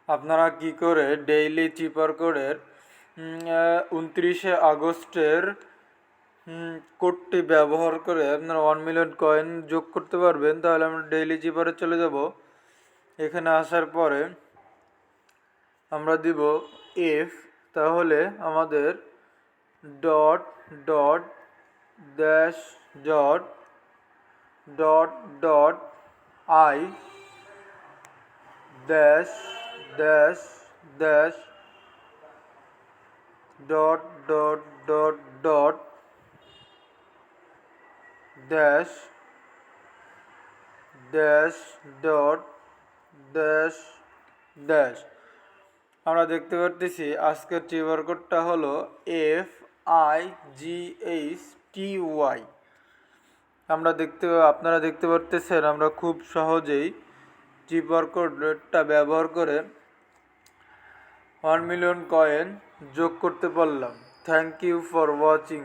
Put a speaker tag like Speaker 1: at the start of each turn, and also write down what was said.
Speaker 1: আপনারা কি করে ডেইলি চিপার কোডের 29 আগস্টের কোডটি ব্যবহার করে আপনারা 1 মিলিয়ন কয়েন যোগ করতে পারবেন। তাহলে আমরা ডেইলি চিপারে চলে যাব। এখানে আসার পরে আমরা দিব এফ, তাহলে আমাদের dot dot dash dot dot dot I dash dash dash dot dot dot dot dash dash dot dash dash. আমরা দেখতে পারতেছি আজকের চিপার কোডটা হলো FIGHTY। আপনারা দেখতে পারতেছেন আমরা খুব সহজেই চিপার কোডটা ব্যবহার করে 1 মিলিয়ন কয়েন যোগ করতে পারলাম। Thank you for watching.